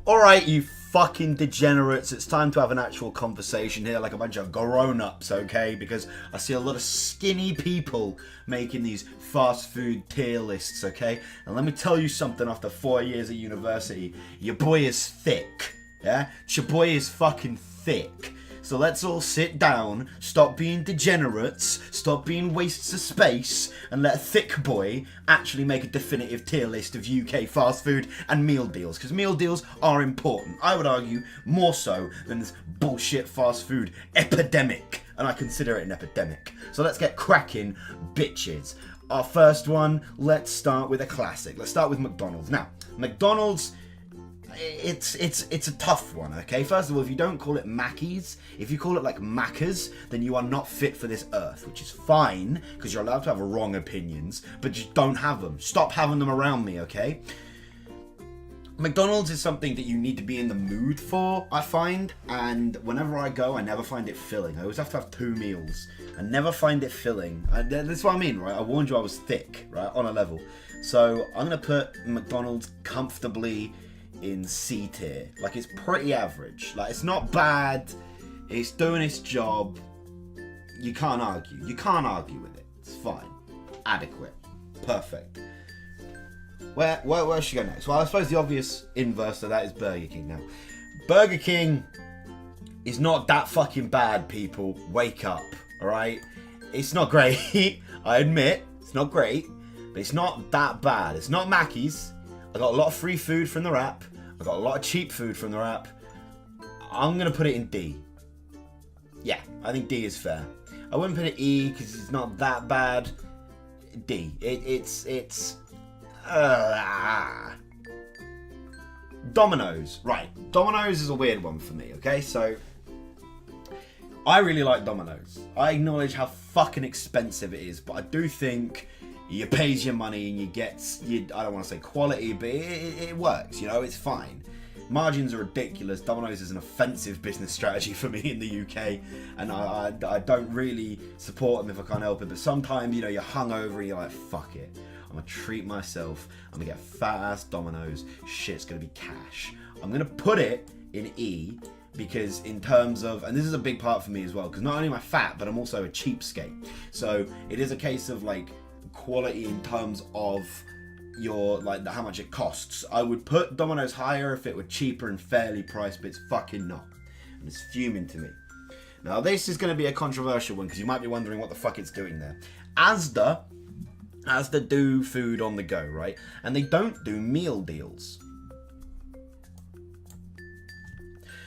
Alright, you fucking degenerates, it's time to have an actual conversation here like a bunch of grown-ups, okay? Because I see a lot of skinny people making these fast food tier lists, okay? And let me tell you something, after 4 years at university, your boy is thick, yeah? Your boy is fucking thick. So let's all sit down, stop being degenerates, stop being wastes of space, and let Thicc Boi actually make a definitive tier list of UK fast food and meal deals. Because meal deals are important. I would argue more so than this bullshit fast food epidemic. And I consider it an epidemic. So let's get cracking, bitches. Our first one, let's start with a classic. Let's start with McDonald's. Now, McDonald's... It's a tough one, okay? First of all, if you don't call it Mackies, if you call it like Maccas, then you are not fit for this earth, which is fine, because you're allowed to have wrong opinions, but just don't have them. Stop having them around me, okay? McDonald's is something that you need to be in the mood for, I find, and whenever I go, I never find it filling. I always have to have 2 meals. I never find it filling. That's what I mean, right? I warned you I was thick, right? On a level. So I'm going to put McDonald's comfortably in C tier. Like, it's pretty average. Like, it's not bad. It's doing its job. You can't argue. You can't argue with it. It's fine. Adequate. Perfect. Where should we go next? Well, I suppose the obvious inverse of that is Burger King now. Burger King is not that fucking bad, people. Wake up, alright? It's not great. I admit, it's not great. But it's not that bad. It's not Mackey's. I got a lot of free food from the wrap. I got a lot of cheap food from the wrap. I'm going to put it in D. Yeah, I think D is fair. I wouldn't put it E because it's not that bad. D. It's Domino's. Right. Domino's is a weird one for me, okay? So, I really like Domino's. I acknowledge how fucking expensive it is, but I do think you pays your money and you get, I don't want to say quality, but it works, you know, it's fine. Margins are ridiculous. Domino's is an offensive business strategy for me in the UK, and I don't really support them if I can't help it, but sometimes, you know, you're hungover and you're like, fuck it. I'm going to treat myself. I'm going to get fat ass Domino's. Shit's going to be cash. I'm going to put it in E, because in terms of, and this is a big part for me as well, because not only am I fat, but I'm also a cheapskate. So it is a case of like, quality in terms of your, like, how much it costs. I would put Domino's higher if it were cheaper and fairly priced, but it's fucking not. And it's fuming to me. Now, this is going to be a controversial one because you might be wondering what the fuck it's doing there. Asda do food on the go, right? And they don't do meal deals.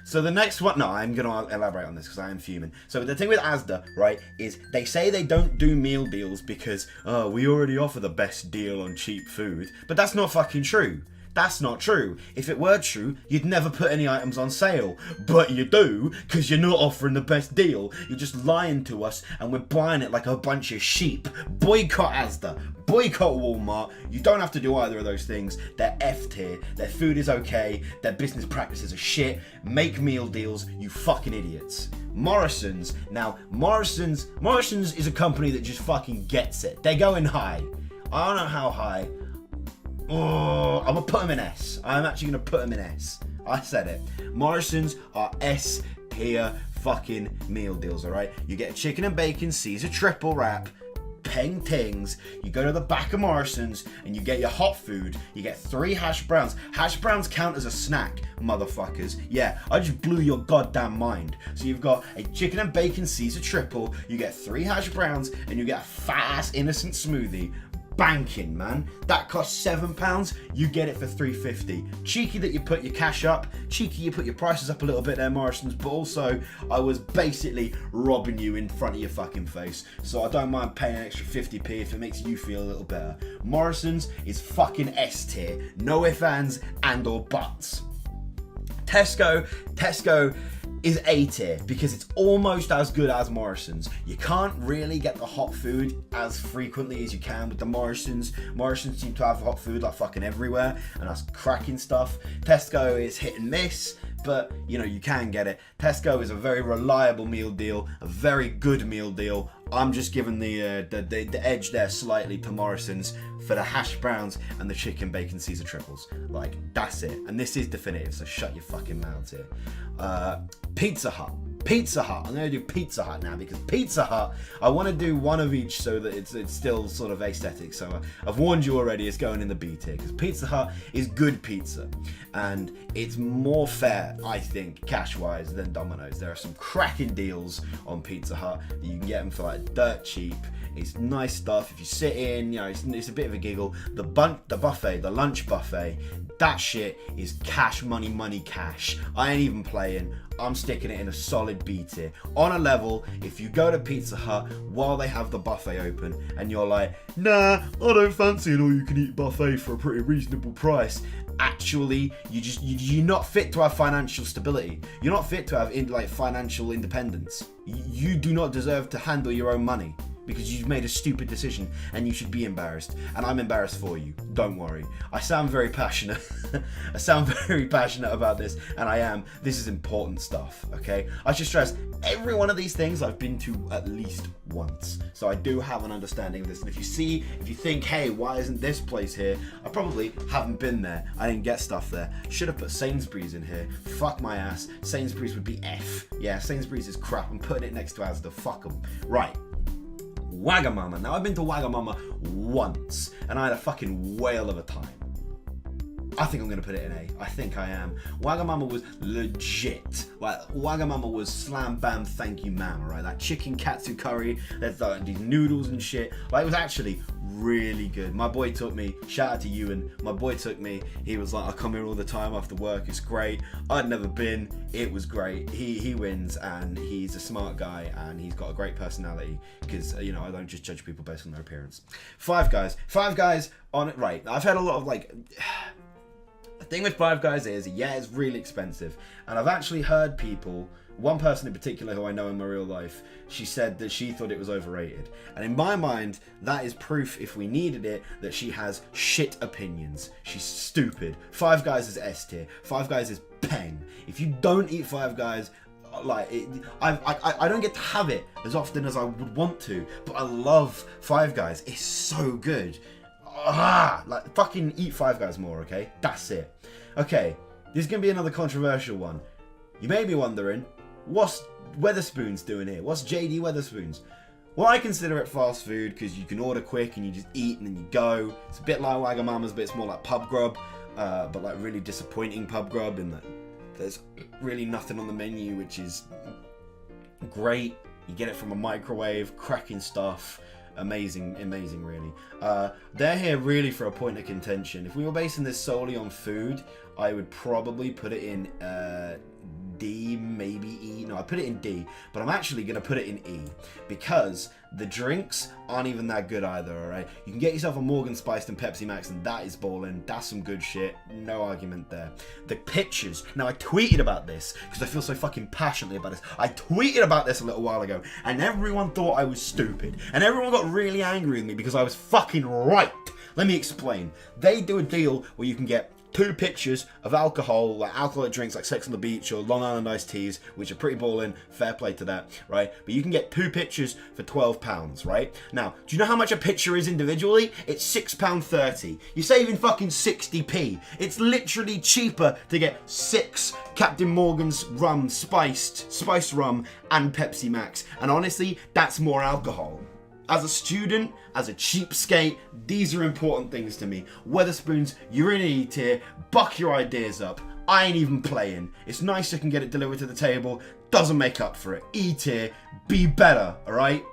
So the next one, no, I'm going to elaborate on this because I am fuming. So the thing with Asda, right, is they say they don't do meal deals because, oh, we already offer the best deal on cheap food. But that's not fucking true. That's not true. If it were true, you'd never put any items on sale. But you do, because you're not offering the best deal. You're just lying to us, and we're buying it like a bunch of sheep. Boycott Asda. Boycott Walmart. You don't have to do either of those things. They're F tier. Their food is okay. Their business practices are shit. Make meal deals, you fucking idiots. Morrison's. Now, Morrison's is a company that just fucking gets it. They're going high. I don't know how high. Oh, I'm going to put them in S. I'm actually going to put them in S. I said it. Morrison's are S tier fucking meal deals, alright? You get a chicken and bacon Caesar triple wrap, peng tings. You go to the back of Morrison's and you get your hot food. You get 3 hash browns. Hash browns count as a snack, motherfuckers. Yeah, I just blew your goddamn mind. So you've got a chicken and bacon Caesar triple. You get 3 hash browns and you get a fat ass innocent smoothie. Banking, man. That costs £7. You get it for £3.50. Cheeky that you put your cash up. Cheeky you put your prices up a little bit there, Morrison's. But also, I was basically robbing you in front of your fucking face. So I don't mind paying an extra 50p if it makes you feel a little better. Morrison's is fucking S tier. No ifs, ands, and or buts. Tesco is A tier because it's almost as good as Morrison's. You can't really get the hot food as frequently as you can with the Morrison's. Morrison's seem to have hot food like fucking everywhere, and that's cracking stuff. Tesco is hit and miss. but you know, you can get it. Tesco is a very reliable meal deal, a very good meal deal. I'm just giving the edge there slightly to Morrison's for the hash browns and the chicken bacon Caesar triples. Like, that's it. And this is definitive, so shut your fucking mouths here. Pizza Hut. Pizza Hut. I'm going to do Pizza Hut now because Pizza Hut, I want to do one of each so that it's still sort of aesthetic. So I've warned you already, it's going in the B tier because Pizza Hut is good pizza and it's more fair, I think, cash-wise than Domino's. There are some cracking deals on Pizza Hut that you can get them for like dirt cheap. It's nice stuff. If you sit in, you know, it's a bit of a giggle. The buffet, the lunch buffet, that shit is cash money cash. I ain't even playing. I'm sticking it in a solid B tier. On a level, if you go to Pizza Hut while they have the buffet open and you're like, nah, I don't fancy an all-you-can-eat buffet for a pretty reasonable price. Actually, you're not fit to have financial stability. You're not fit to have financial independence. You do not deserve to handle your own money because you've made a stupid decision and you should be embarrassed. And I'm embarrassed for you. Don't worry. I sound very passionate. I sound very passionate about this, and I am. This is important stuff, okay? I should stress, every one of these things I've been to at least once. So I do have an understanding of this. And if you think, hey, why isn't this place here? I probably haven't been there. I didn't get stuff there. Should have put Sainsbury's in here. Fuck my ass. Sainsbury's would be F. Yeah, Sainsbury's is crap. I'm putting it next to Asda. Fuck them. Right. Wagamama. Now, I've been to Wagamama once, and I had a fucking whale of a time. I think I'm going to put it in A. I think I am. Wagamama was legit. Like, Wagamama was slam bam thank you ma'am, right? That chicken katsu curry, there's these noodles and shit. Like, it was actually really good. My boy took me, shout out to Ewan, my boy took me, he was like, I come here all the time after work, it's great. I'd never been, it was great. He wins, and he's a smart guy, and he's got a great personality, because, you know, I don't just judge people based on their appearance. Five Guys on it, right. I've had a lot of, like... The thing with Five Guys is, yeah, it's really expensive. And I've actually heard people, one person in particular who I know in my real life, she said that she thought it was overrated. And in my mind, that is proof, if we needed it, that she has shit opinions. She's stupid. Five Guys is S tier. Five Guys is peng. If you don't eat Five Guys, I don't get to have it as often as I would want to, but I love Five Guys. It's so good. Like, fucking eat Five Guys more, okay? That's it. Okay, this is going to be another controversial one. You may be wondering, what's Wetherspoons doing here? What's JD Wetherspoons? Well, I consider it fast food because you can order quick and you just eat and then you go. It's a bit like Wagamama's, but it's more like pub grub, but like really disappointing pub grub in that there's really nothing on the menu, which is great. You get it from a microwave, cracking stuff. Amazing really. They're here really for a point of contention. If we were basing this solely on food, I would probably put it in D, maybe E. No, I put it in D, but I'm actually going to put it in E because the drinks aren't even that good either, alright? You can get yourself a Morgan Spiced and Pepsi Max, and that is ballin'. That's some good shit. No argument there. The pictures. Now, I tweeted about this because I feel so fucking passionately about this. I tweeted about this a little while ago, and everyone thought I was stupid. And everyone got really angry with me because I was fucking right. Let me explain. They do a deal where you can get 2 pictures of alcohol, like alcoholic drinks like Sex on the Beach or Long Island iced teas, which are pretty ballin', fair play to that, right? But you can get 2 pictures for £12, right? Now, do you know how much a picture is individually? It's £6.30. You're saving fucking 60p. It's literally cheaper to get 6 Captain Morgan's rum, spiced rum, and Pepsi Max. And honestly, that's more alcohol. As a student, as a cheapskate, these are important things to me. Wetherspoons, you're in E tier, buck your ideas up. I ain't even playing. It's nice I can get it delivered to the table, doesn't make up for it. E tier, be better, alright?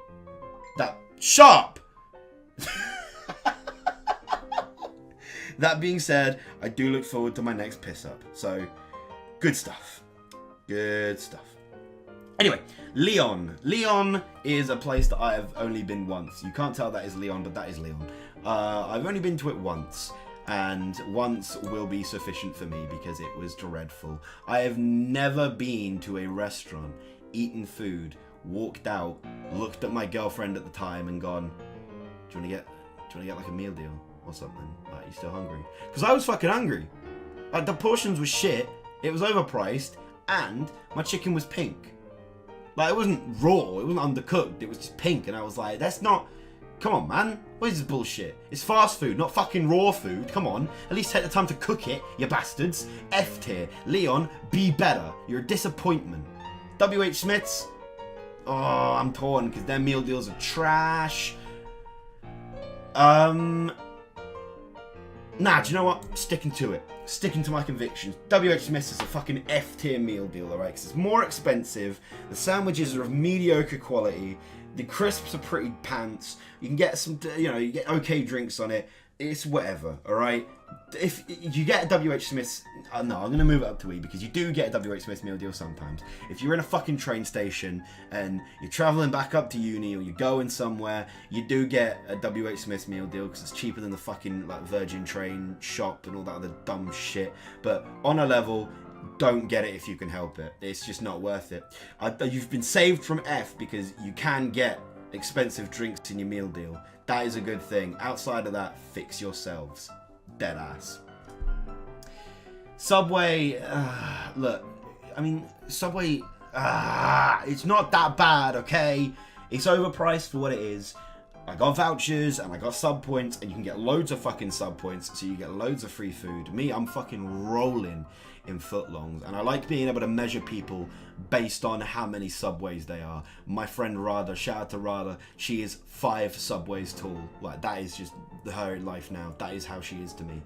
That, sharp! That being said, I do look forward to my next piss up. So, good stuff. Good stuff. Anyway, Leon. Leon is a place that I have only been once. You can't tell that is Leon, but that is Leon. I've only been to it once, and once will be sufficient for me because it was dreadful. I have never been to a restaurant, eaten food, walked out, looked at my girlfriend at the time and gone, do you want to get like a meal deal or something? Like, you still hungry? Because I was fucking hungry. Like, the portions were shit. It was overpriced, and my chicken was pink. Like, it wasn't raw, it wasn't undercooked, it was just pink, and I was like, that's not... Come on, man. What is this bullshit? It's fast food, not fucking raw food. Come on. At least take the time to cook it, you bastards. F tier. Leon, be better. You're a disappointment. WH Smith's... Oh, I'm torn, because their meal deals are trash. Nah, do you know what? Sticking to it. Sticking to my convictions. WH Smith's is a fucking F tier meal deal, alright? Because it's more expensive. The sandwiches are of mediocre quality. The crisps are pretty pants. You can get some, you get okay drinks on it. It's whatever, alright? If you get a WH Smith's... no, I'm going to move it up to E, because you do get a WH Smith's meal deal sometimes. If you're in a fucking train station and you're travelling back up to uni or you're going somewhere, you do get a WH Smith's meal deal because it's cheaper than the fucking like Virgin Train shop and all that other dumb shit. But on a level... Don't get it if you can help it. It's just not worth it. You've been saved from F because you can get expensive drinks in your meal deal. That is a good thing. Outside of that, fix yourselves. Dead ass. Subway, look, I mean, Subway, it's not that bad, okay? It's overpriced for what it is. I got vouchers and I got sub points, and you can get loads of fucking sub points, so you get loads of free food. Me, I'm fucking rolling in footlongs, and I like being able to measure people based on how many subways they are. My friend Rada, shout out to Rada, she is 5 subways tall. Like, that is just her life now. That is how she is to me.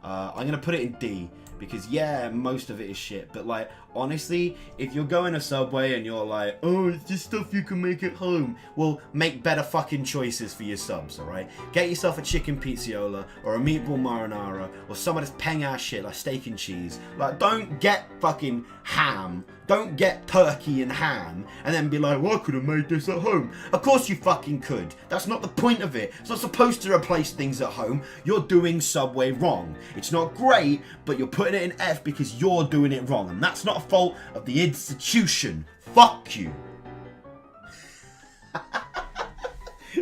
I'm gonna put it in D, because yeah, most of it is shit, but like, honestly, if you're going to Subway and you're like, oh, it's just stuff you can make at home, well, make better fucking choices for your subs, alright? Get yourself a chicken pizziola, or a meatball marinara, or some of this peng ass shit like steak and cheese. Like, don't get fucking ham, don't get turkey and ham, and then be like, well, I could have made this at home. Of course you fucking could. That's not the point of it. It's not supposed to replace things at home. You're doing Subway wrong. It's not great, but you're putting it in F because you're doing it wrong, and that's not a fault of the institution. Fuck you.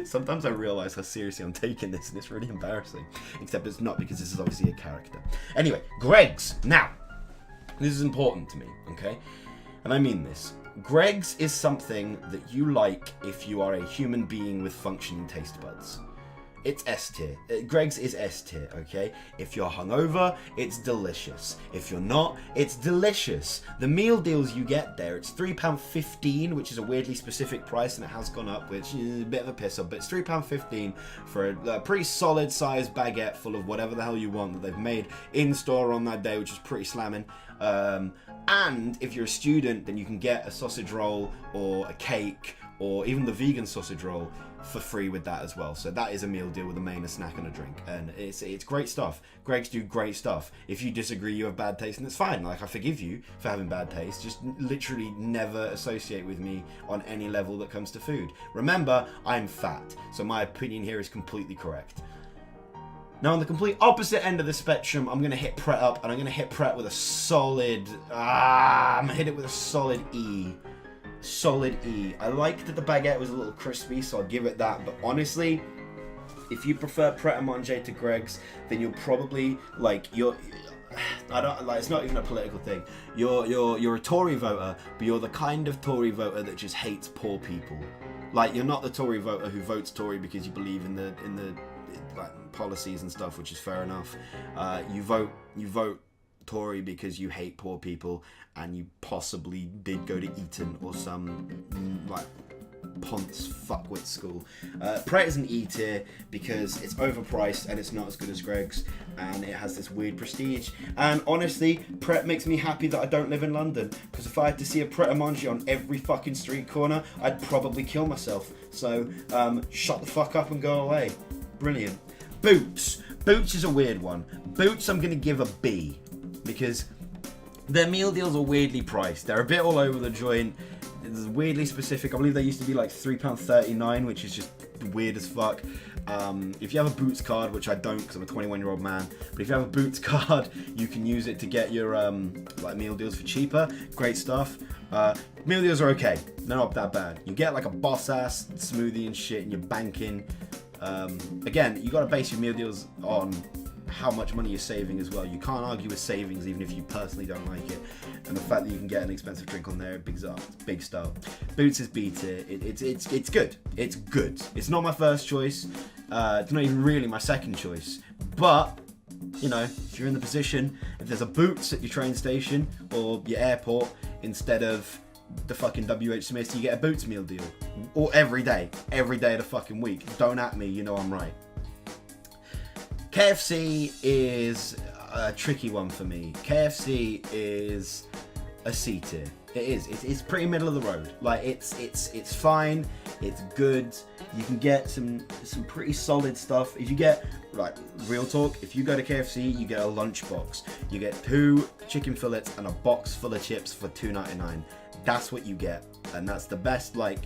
Sometimes I realise how seriously I'm taking this, and it's really embarrassing. Except it's not, because this is obviously a character. Anyway, Greggs. Now, this is important to me, okay? And I mean this. Greggs is something that you like if you are a human being with functioning taste buds. It's S tier. Greggs is S tier, okay? If you're hungover, it's delicious. If you're not, it's delicious. The meal deals you get there, it's £3.15, which is a weirdly specific price, and it has gone up, which is a bit of a piss up, but it's £3.15 for a pretty solid sized baguette full of whatever the hell you want that they've made in store on that day, which is pretty slamming. And if you're a student, then you can get a sausage roll or a cake or even the vegan sausage roll for free with that as well. So that is a meal deal with a main, a snack and a drink, and it's great stuff. Greggs do great stuff. If you disagree, you have bad taste, and it's fine. Like, I forgive you for having bad taste. Just literally never associate with me on any level that comes to food. Remember, I'm fat, so my opinion here is completely correct. Now, on the complete opposite end of the spectrum, I'm going to hit Pret up, and I'm going to hit Pret with a solid... I'm going to hit it with a solid E. Solid E. I like that the baguette was a little crispy, so I'll give it that. But honestly, if you prefer Pret a Manger to Greggs, then you're probably, like, it's not even a political thing. You're a Tory voter, but you're the kind of Tory voter that just hates poor people. Like, you're not the Tory voter who votes Tory because you believe in the like, policies and stuff, which is fair enough. You vote Tory because you hate poor people, and you possibly did go to Eton or some like Ponce fuckwit school. Pret is an E tier because it's overpriced and it's not as good as Greggs, and it has this weird prestige. And honestly, Pret makes me happy that I don't live in London, because if I had to see a Pret a Manger on every fucking street corner, I'd probably kill myself. So shut the fuck up and go away. Brilliant. Boots. Boots is a weird one. Boots I'm gonna give a B, because their meal deals are weirdly priced. They're a bit all over the joint. It's weirdly specific. I believe they used to be like £3.39, which is just weird as fuck. If you have a Boots card, which I don't because I'm a 21-year-old man, but if you have a Boots card, you can use it to get your like meal deals for cheaper. Great stuff. Meal deals are okay. They're not that bad. You get like a boss ass smoothie and shit, and you're banking. Again, you got to base your meal deals on how much money you're saving as well. You can't argue with savings even if you personally don't like it. And the fact that you can get an expensive drink on there, big style. Boots is B tier. It's good. It's good. It's not my first choice. It's not even really my second choice. But, you know, if you're in the position, if there's a Boots at your train station or your airport instead of the fucking WH Smiths, you get a Boots meal deal. Or every day of the fucking week. Don't at me, you know I'm right. KFC is a tricky one for me. KFC is a C tier. It is. It's pretty middle of the road. Like it's fine. It's good. You can get some pretty solid stuff. If you get, like, real talk, if you go to KFC, you get a lunchbox. You get 2 chicken fillets and a box full of chips for $2.99. That's what you get, and that's the best. Like,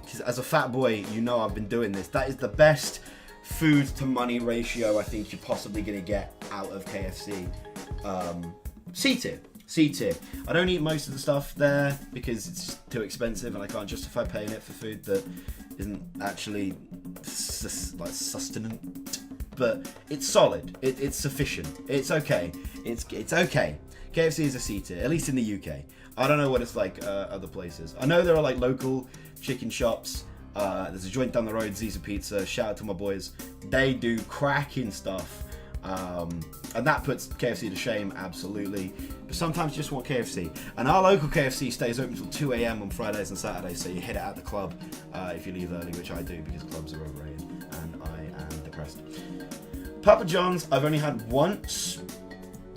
'cause as a fat boy, you know I've been doing this. That is the best food to money ratio I think you're possibly gonna get out of KFC. C tier. C tier. I don't eat most of the stuff there because it's just too expensive and I can't justify paying it for food that isn't actually like sustenance. But it's solid. It's sufficient. It's okay. It's okay. KFC is a C tier, at least in the UK. I don't know what it's like other places. I know there are like local chicken shops. There's a joint down the road, Ziza Pizza. Shout out to my boys. They do cracking stuff. And that puts KFC to shame, absolutely. But sometimes you just want KFC. And our local KFC stays open until 2 a.m. on Fridays and Saturdays, so you hit it at the club if you leave early, which I do because clubs are overrated and I am depressed. Papa John's, I've only had once,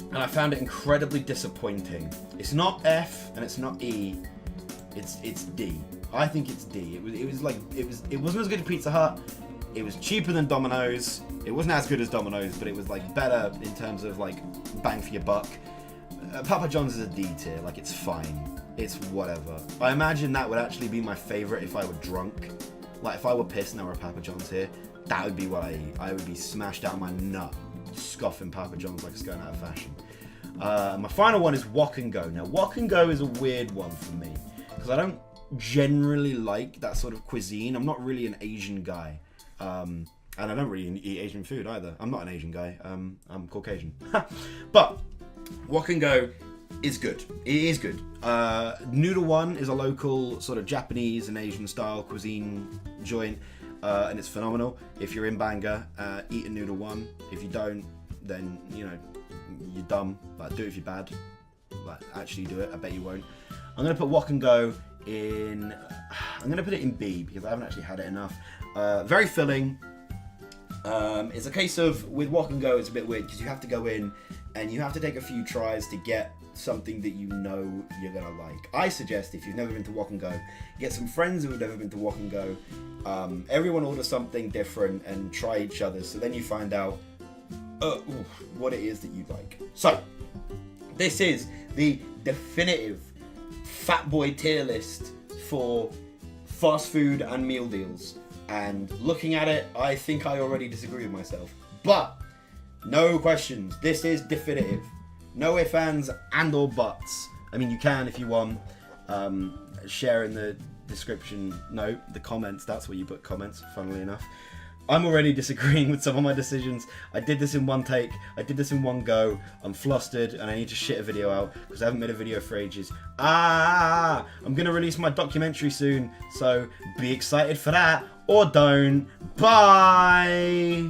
and I found it incredibly disappointing. It's not F and it's not E, it's D. I think it's D. It wasn't as good as Pizza Hut. It was cheaper than Domino's. It wasn't as good as Domino's, but it was like better in terms of like bang for your buck. Papa John's is a D tier. Like, it's fine. It's whatever. I imagine that would actually be my favorite if I were drunk. Like, if I were pissed and there were a Papa John's here, that would be what I eat. I would be smashed out my nut, scoffing Papa John's like it's going out of fashion. My final one is Wok and Go. Now, Wok and Go is a weird one for me because I don't generally like that sort of cuisine. I'm not really an Asian guy. And I don't really eat Asian food either. I'm not an Asian guy. I'm Caucasian. But Wok and Go is good. It is good. Noodle One is a local sort of Japanese and Asian style cuisine joint. And it's phenomenal. If you're in Bangor, eat a Noodle One. If you don't, then, you know, you're dumb. Like, do it if you're bad. Like, actually do it. I bet you won't. I'm going to put Wok and Go in... I'm going to put it in B because I haven't actually had it enough. Very filling. It's a case of, with Wok and Go, it's a bit weird because you have to go in and you have to take a few tries to get something that you know you're going to like. I suggest, if you've never been to Wok and Go, get some friends who have never been to Wok and Go. Everyone order something different and try each other's, so then you find out what it is that you like. So, this is the definitive Fat Boy tier list for fast food and meal deals. And looking at it, I think I already disagree with myself. But, no questions. This is definitive. No ifs, ands, and or buts. I mean, you can if you want. Share in the description. No, the comments. That's where you put comments, funnily enough. I'm already disagreeing with some of my decisions. I did this in one take. I did this in one go. I'm flustered and I need to shit a video out because I haven't made a video for ages. I'm going to release my documentary soon, so be excited for that or don't. Bye!